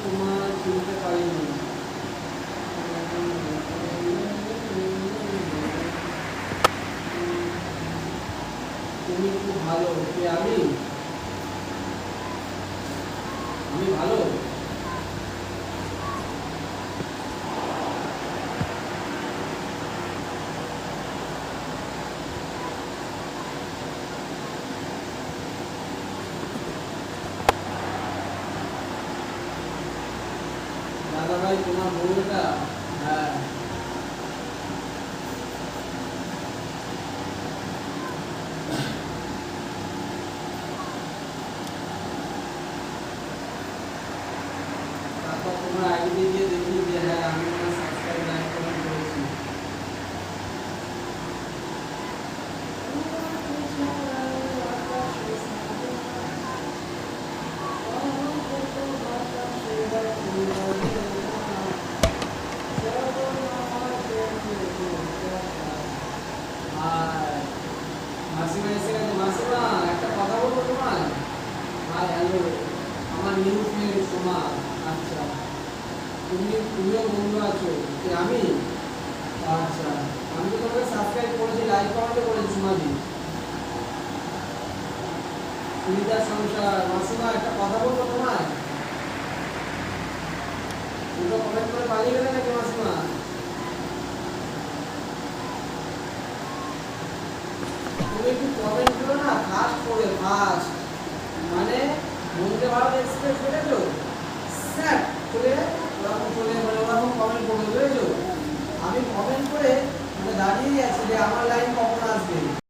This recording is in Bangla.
তোমার চিনতে পারিনি। তুমি খুব ভালো। কে? আমি ভালো। দাদা ভাই তোমার বউটা? হ্যাঁ। তারপর তোমার আইডি দিয়ে দেখি যে হ্যাঁ আমি তোমার সাবস্ক্রাইব লাইক কমেন্ট করেছি। আর মাসিমা এসে গেছে। মাসিমা একটা কথা বলবো তোমার? হাই হ্যালো, আমার নিউ ফ্রেন্ড সোমা। আচ্ছা, তুমিও বন্ধু আছো? কে? আমি? আচ্ছা, আমি তো তোমাকে সাবস্ক্রাইব করেছি, লাইক কমেন্টও করেছি সোমাদি। সুনিতার সংসার। মাসিমা একটা কথা বলবো তোমায়? দুটো কমেন্ট করে পালিয়ে গেলে নাকি মাসিমা? তুমি একটু কমেন্ট করো না, ফাস্ট করে, ফাস্ট। মানে বলতে ভারত এক্সপ্রেস দেখেছো? স্যার চলে ওরকম চলে, মানে ওরকম কমেন্ট করবে, বুঝেছো? আমি কমেন্ট করে মানে দাঁড়িয়েই আছি যে আমার লাইন কখন আসবে।